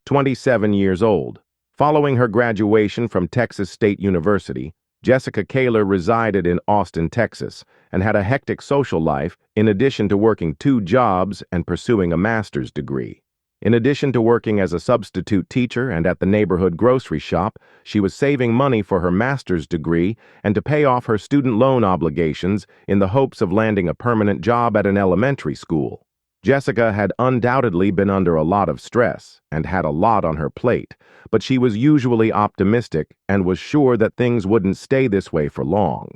27 years old. Following her graduation from Texas State University, Jessika Kalaher resided in Austin, Texas, and had a hectic social life in addition to working 2 jobs and pursuing a master's degree. In addition to working as a substitute teacher and at the neighborhood grocery shop, she was saving money for her master's degree and to pay off her student loan obligations in the hopes of landing a permanent job at an elementary school. Jessika had undoubtedly been under a lot of stress and had a lot on her plate, but she was usually optimistic and was sure that things wouldn't stay this way for long.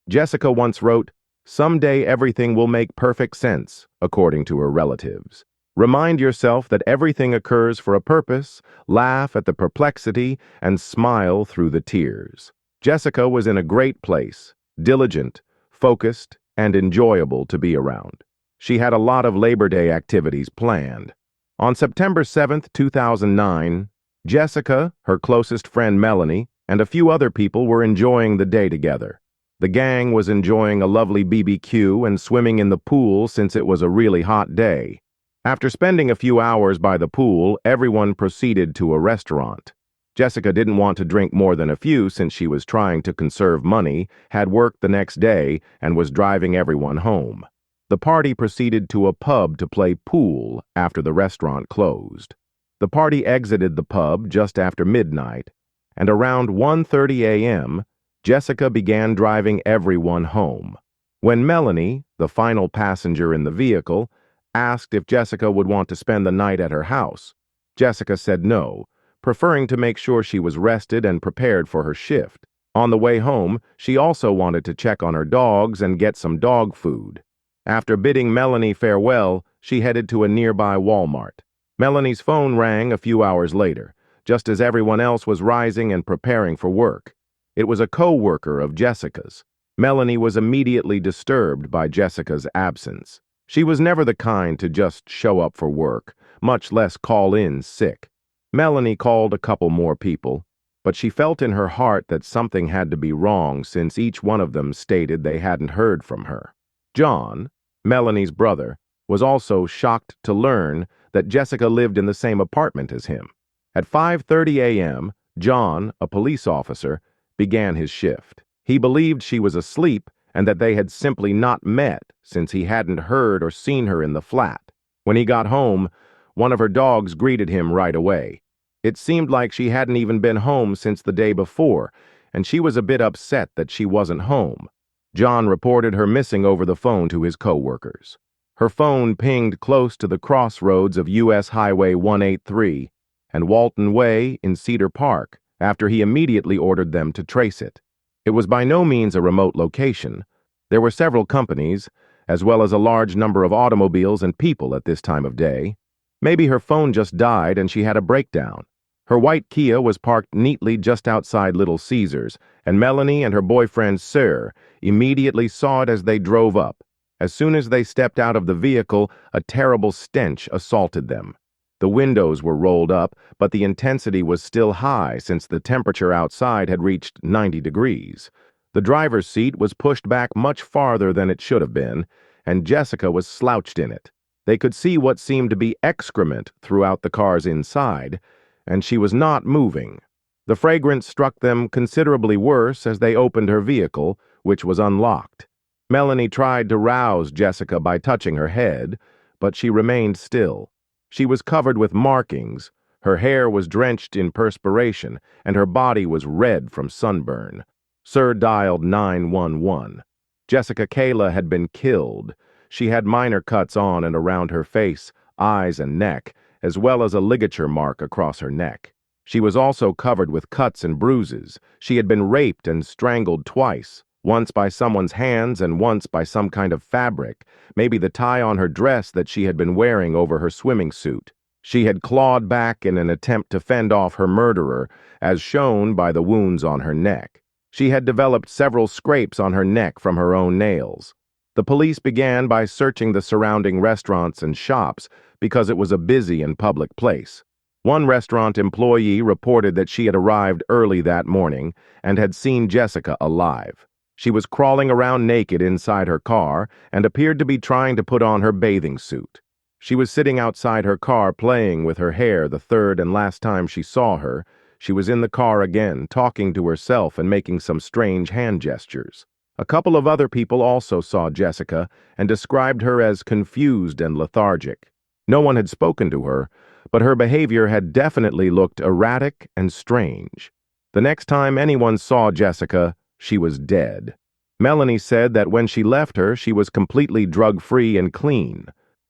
Jessika once wrote, "Someday everything will make perfect sense," according to her relatives. Remind yourself that everything occurs for a purpose, laugh at the perplexity, and smile through the tears. Jessika was in a great place, diligent, focused, and enjoyable to be around. She had a lot of Labor Day activities planned. On September 7th, 2009, Jessika, her closest friend Melanie, and a few other people were enjoying the day together. The gang was enjoying a lovely BBQ and swimming in the pool since it was a really hot day. After spending a few hours by the pool, everyone proceeded to a restaurant. Jessika didn't want to drink more than a few since she was trying to conserve money, had work the next day, and was driving everyone home. The party proceeded to a pub to play pool after the restaurant closed. The party exited the pub just after midnight, and around 1:30 a.m., Jessika began driving everyone home. When Melanie, the final passenger in the vehicle, asked if Jessika would want to spend the night at her house, Jessika said no, preferring to make sure she was rested and prepared for her shift. On the way home, she also wanted to check on her dogs and get some dog food. After bidding Melanie farewell, she headed to a nearby Walmart. Melanie's phone rang a few hours later, just as everyone else was rising and preparing for work. It was a co-worker of Jessika's. Melanie was immediately disturbed by Jessika's absence. She was never the kind to just show up for work, much less call in sick. Melanie called a couple more people, but she felt in her heart that something had to be wrong since each one of them stated they hadn't heard from her. John, Melanie's brother, was also shocked to learn that Jessika lived in the same apartment as him. At 5:30 a.m., John, a police officer, began his shift. He believed she was asleep and that they had simply not met since he hadn't heard or seen her in the flat. When he got home, one of her dogs greeted him right away. It seemed like she hadn't even been home since the day before, and she was a bit upset that she wasn't home. John reported her missing over the phone to his co-workers. Her phone pinged close to the crossroads of U.S. Highway 183 and Walton Way in Cedar Park after he immediately ordered them to trace it. It was by no means a remote location. There were several companies, as well as a large number of automobiles and people at this time of day. Maybe her phone just died and she had a breakdown. Her white Kia was parked neatly just outside Little Caesars, and Melanie and her boyfriend Sir immediately saw it as they drove up. As soon as they stepped out of the vehicle, a terrible stench assaulted them. The windows were rolled up, but the intensity was still high since the temperature outside had reached 90 degrees. The driver's seat was pushed back much farther than it should have been, and Jessika was slouched in it. They could see what seemed to be excrement throughout the car's inside, and she was not moving. The fragrance struck them considerably worse as they opened her vehicle, which was unlocked. Melanie tried to rouse Jessika by touching her head, but she remained still. She was covered with markings, her hair was drenched in perspiration, and her body was red from sunburn. Sir dialed 911. Jessika Kalaher had been killed. She had minor cuts on and around her face, eyes, and neck, as well as a ligature mark across her neck. She was also covered with cuts and bruises. She had been raped and strangled twice, once by someone's hands and once by some kind of fabric, maybe the tie on her dress that she had been wearing over her swimming suit. She had clawed back in an attempt to fend off her murderer, as shown by the wounds on her neck. She had developed several scrapes on her neck from her own nails. The police began by searching the surrounding restaurants and shops because it was a busy and public place. One restaurant employee reported that she had arrived early that morning and had seen Jessika alive. She was crawling around naked inside her car and appeared to be trying to put on her bathing suit. She was sitting outside her car playing with her hair the third and last time she saw her. She was in the car again, talking to herself and making some strange hand gestures. A couple of other people also saw Jessika and described her as confused and lethargic. No one had spoken to her, but her behavior had definitely looked erratic and strange. The next time anyone saw Jessika, she was dead. Melanie said that when she left her, she was completely drug-free and clean.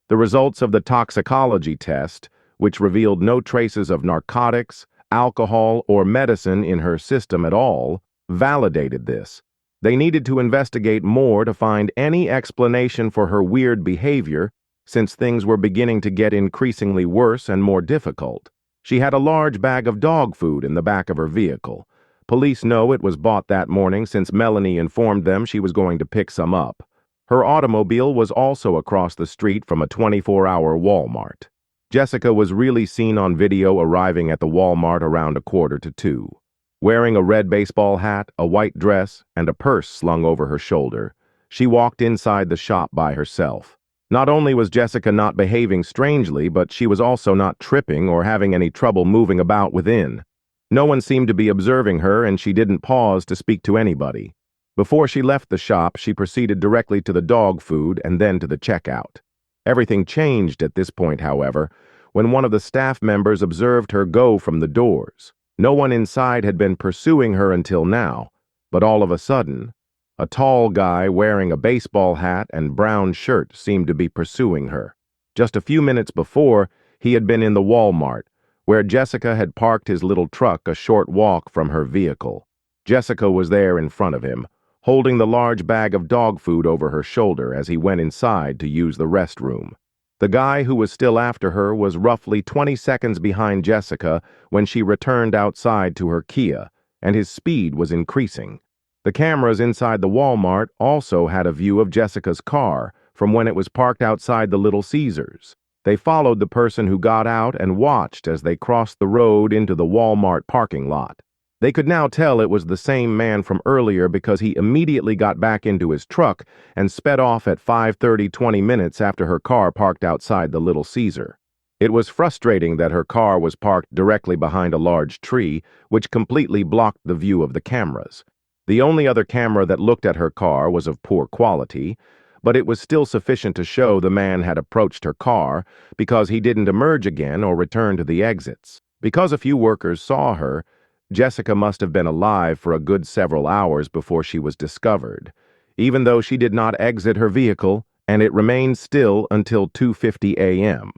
The results of the toxicology test, which revealed no traces of narcotics, alcohol, or medicine in her system at all, validated this. They needed to investigate more to find any explanation for her weird behavior, since things were beginning to get increasingly worse and more difficult. She had a large bag of dog food in the back of her vehicle. Police know it was bought that morning since Melanie informed them she was going to pick some up. Her automobile was also across the street from a 24-hour Walmart. Jessika was really seen on video arriving at the Walmart around 1:45. Wearing a red baseball hat, a white dress, and a purse slung over her shoulder, she walked inside the shop by herself. Not only was Jessika not behaving strangely, but she was also not tripping or having any trouble moving about within. No one seemed to be observing her, and she didn't pause to speak to anybody. Before she left the shop, she proceeded directly to the dog food and then to the checkout. Everything changed at this point, however, when one of the staff members observed her go from the doors. No one inside had been pursuing her until now, but all of a sudden, a tall guy wearing a baseball hat and brown shirt seemed to be pursuing her. Just a few minutes before, he had been in the Walmart, where Jessika had parked his little truck a short walk from her vehicle. Jessika was there in front of him, holding the large bag of dog food over her shoulder as he went inside to use the restroom. The guy who was still after her was roughly 20 seconds behind Jessika when she returned outside to her Kia, and his speed was increasing. The cameras inside the Walmart also had a view of Jessica's car from when it was parked outside the Little Caesars. They followed the person who got out and watched as they crossed the road into the Walmart parking lot. They could now tell it was the same man from earlier because he immediately got back into his truck and sped off at 5:30 20 minutes after her car parked outside the Little Caesar. It was frustrating that her car was parked directly behind a large tree, which completely blocked the view of the cameras. The only other camera that looked at her car was of poor quality, but it was still sufficient to show the man had approached her car because he didn't emerge again or return to the exits. Because a few workers saw her, Jessika must have been alive for a good several hours before she was discovered, even though she did not exit her vehicle, and it remained still until 2:50 a.m.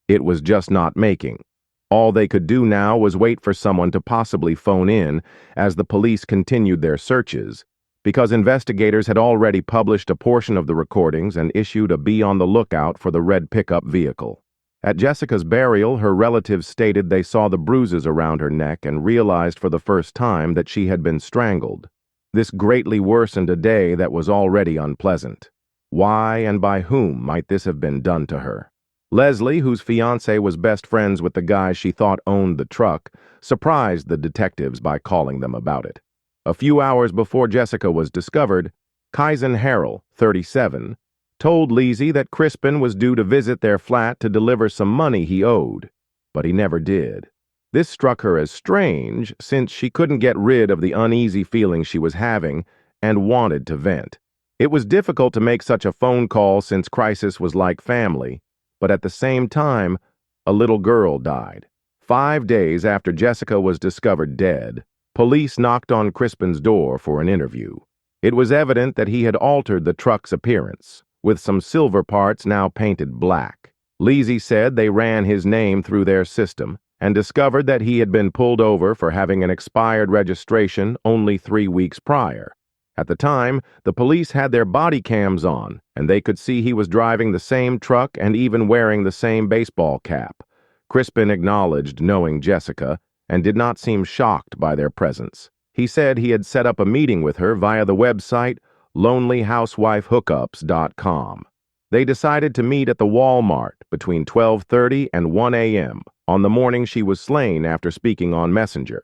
It was just not making. All they could do now was wait for someone to possibly phone in as the police continued their searches, because investigators had already published a portion of the recordings and issued a be on the lookout for the red pickup vehicle. At Jessika's burial, her relatives stated they saw the bruises around her neck and realized for the first time that she had been strangled. This greatly worsened a day that was already unpleasant. Why and by whom might this have been done to her? Leslie, whose fiancé was best friends with the guy she thought owned the truck, surprised the detectives by calling them about it. A few hours before Jessika was discovered, Kaizen Harrell, 37, told Lizzie that Crispin was due to visit their flat to deliver some money he owed, but he never did. This struck her as strange since she couldn't get rid of the uneasy feeling she was having and wanted to vent. It was difficult to make such a phone call since Crisis was like family, but at the same time, a little girl died. 5 days after Jessika was discovered dead, police knocked on Crispin's door for an interview. It was evident that he had altered the truck's appearance, with some silver parts now painted black. Lizzie said they ran his name through their system and discovered that he had been pulled over for having an expired registration only 3 weeks prior. At the time, the police had their body cams on, and they could see he was driving the same truck and even wearing the same baseball cap. Crispin acknowledged knowing Jessika and did not seem shocked by their presence. He said he had set up a meeting with her via the website lonelyhousewifehookups.com. They decided to meet at the Walmart between 12:30 and 1 a.m. on the morning she was slain after speaking on Messenger.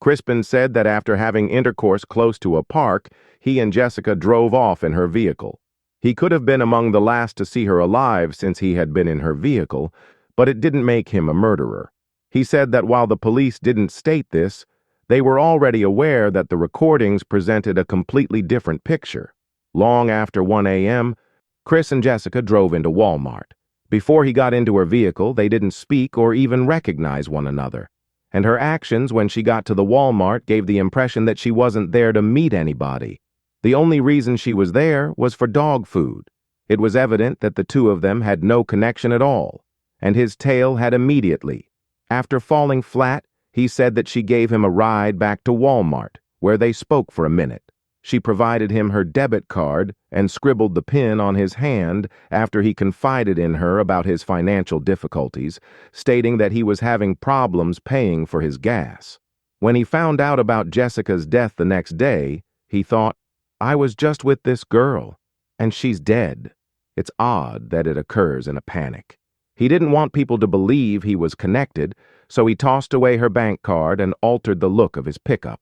Crispin said that after having intercourse close to a park, he and Jessika drove off in her vehicle. He could have been among the last to see her alive since he had been in her vehicle, but it didn't make him a murderer. He said that while the police didn't state this, they were already aware that the recordings presented a completely different picture. Long after 1 a.m., Chris and Jessica drove into Walmart. Before he got into her vehicle, they didn't speak or even recognize one another. And her actions when she got to the Walmart gave the impression that she wasn't there to meet anybody. The only reason she was there was for dog food. It was evident that the two of them had no connection at all, and his tail had immediately. After falling flat, he said that she gave him a ride back to Walmart, where they spoke for a minute. She provided him her debit card and scribbled the PIN on his hand after he confided in her about his financial difficulties, stating that he was having problems paying for his gas. When he found out about Jessica's death the next day, he thought, "I was just with this girl, and she's dead." It's odd that it occurs in a panic. He didn't want people to believe he was connected, so he tossed away her bank card and altered the look of his pickup.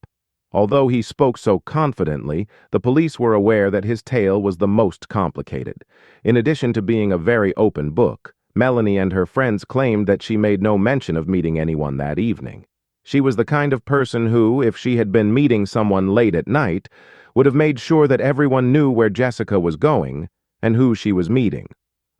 Although he spoke so confidently, the police were aware that his tale was the most complicated. In addition to being a very open book, Melanie and her friends claimed that she made no mention of meeting anyone that evening. She was the kind of person who, if she had been meeting someone late at night, would have made sure that everyone knew where Jessica was going and who she was meeting.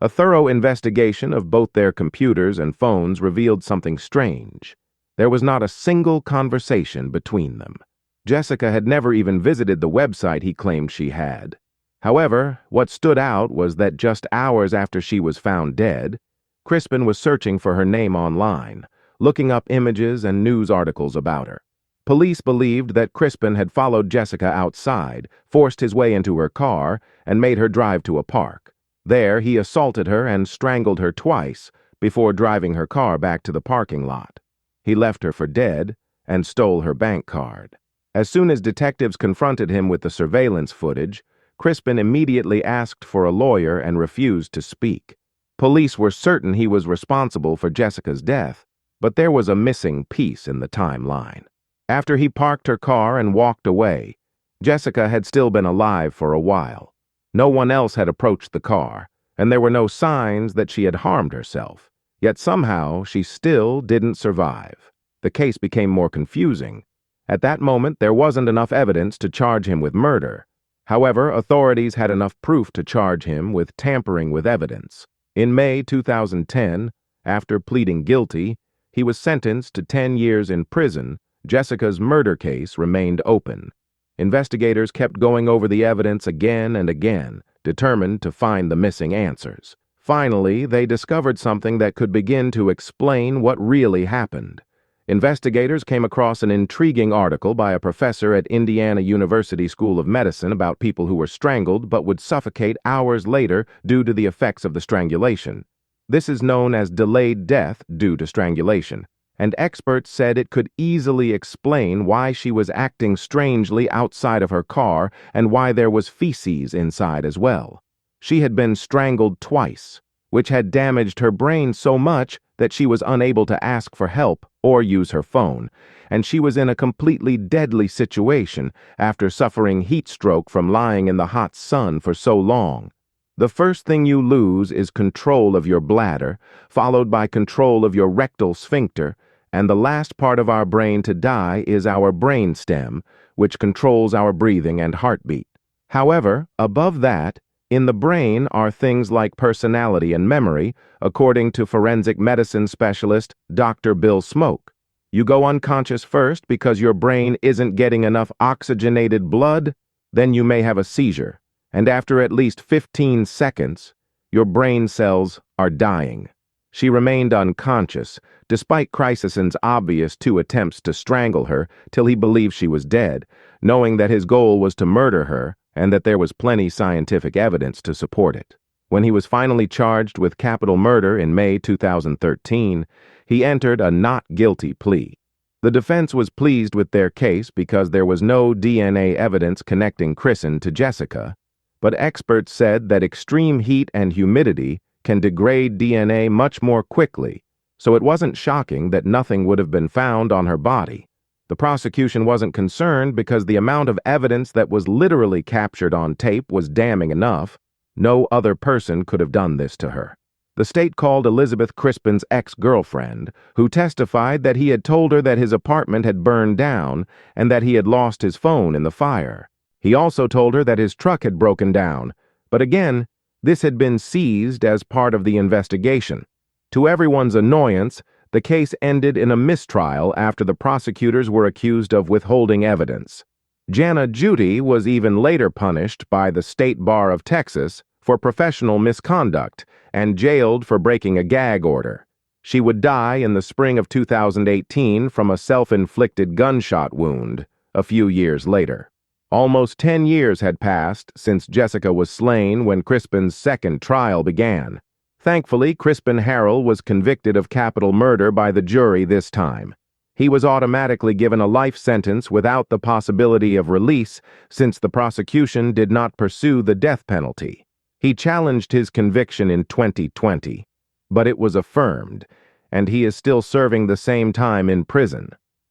A thorough investigation of both their computers and phones revealed something strange. There was not a single conversation between them. Jessica had never even visited the website he claimed she had. However, what stood out was that just hours after she was found dead, Crispin was searching for her name online, looking up images and news articles about her. Police believed that Crispin had followed Jessica outside, forced his way into her car, and made her drive to a park. There, he assaulted her and strangled her twice before driving her car back to the parking lot. He left her for dead and stole her bank card. As soon as detectives confronted him with the surveillance footage, Crispin immediately asked for a lawyer and refused to speak. Police were certain he was responsible for Jessica's death, but there was a missing piece in the timeline. After he parked her car and walked away, Jessica had still been alive for a while. No one else had approached the car, and there were no signs that she had harmed herself. Yet somehow she still didn't survive. The case became more confusing. At that moment, there wasn't enough evidence to charge him with murder. However, authorities had enough proof to charge him with tampering with evidence. In May 2010, after pleading guilty, he was sentenced to 10 years in prison. Jessica's murder case remained open. Investigators kept going over the evidence again and again, determined to find the missing answers. Finally, they discovered something that could begin to explain what really happened. Investigators came across an intriguing article by a professor at Indiana University School of Medicine about people who were strangled but would suffocate hours later due to the effects of the strangulation. This is known as delayed death due to strangulation, and experts said it could easily explain why she was acting strangely outside of her car and why there was feces inside as well. She had been strangled twice, which had damaged her brain so much that she was unable to ask for help or use her phone, and she was in a completely deadly situation after suffering heat stroke from lying in the hot sun for so long. The first thing you lose is control of your bladder, followed by control of your rectal sphincter, and the last part of our brain to die is our brainstem, which controls our breathing and heartbeat. However, above that, in the brain are things like personality and memory, according to forensic medicine specialist Dr. Bill Smoke. You go unconscious first because your brain isn't getting enough oxygenated blood, then you may have a seizure, and after at least 15 seconds, your brain cells are dying. She remained unconscious, despite Christensen's obvious 2 attempts to strangle her till he believed she was dead, knowing that his goal was to murder her and that there was plenty scientific evidence to support it. When he was finally charged with capital murder in May 2013, he entered a not guilty plea. The defense was pleased with their case because there was no DNA evidence connecting Crispin to Jessica, but experts said that extreme heat and humidity can degrade DNA much more quickly, so it wasn't shocking that nothing would have been found on her body. The prosecution wasn't concerned because the amount of evidence that was literally captured on tape was damning enough. No other person could have done this to her. The state called Elizabeth Crispin's ex-girlfriend, who testified that he had told her that his apartment had burned down and that he had lost his phone in the fire. He also told her that his truck had broken down, but again, this had been seized as part of the investigation. To everyone's annoyance, the case ended in a mistrial after the prosecutors were accused of withholding evidence. Jana Judy was even later punished by the State Bar of Texas for professional misconduct and jailed for breaking a gag order. She would die in the spring of 2018 from a self-inflicted gunshot wound a few years later. Almost 10 years had passed since Jessika was slain when Crispin's second trial began. Thankfully, Crispin Harrell was convicted of capital murder by the jury this time. He was automatically given a life sentence without the possibility of release since the prosecution did not pursue the death penalty. He challenged his conviction in 2020, but it was affirmed, and he is still serving the same time in prison.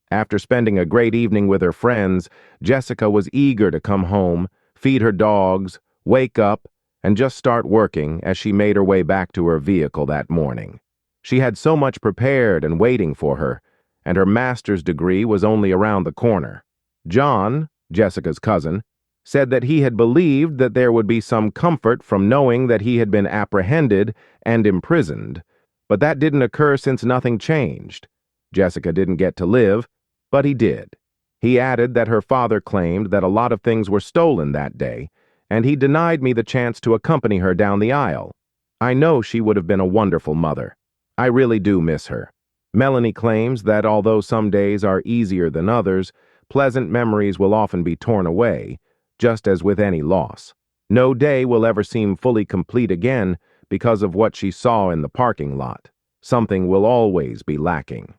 After spending a great evening with her friends, Jessika was eager to come home, feed her dogs, wake up, and just start working as she made her way back to her vehicle that morning. She had so much prepared and waiting for her, and her master's degree was only around the corner. John, Jessika's cousin, said that he had believed that there would be some comfort from knowing that he had been apprehended and imprisoned, but that didn't occur since nothing changed. Jessika didn't get to live, but he did. He added that her father claimed that a lot of things were stolen that day, and he denied me the chance to accompany her down the aisle. I know she would have been a wonderful mother. I really do miss her. Melanie claims that although some days are easier than others, pleasant memories will often be torn away, just as with any loss. No day will ever seem fully complete again because of what she saw in the parking lot. Something will always be lacking.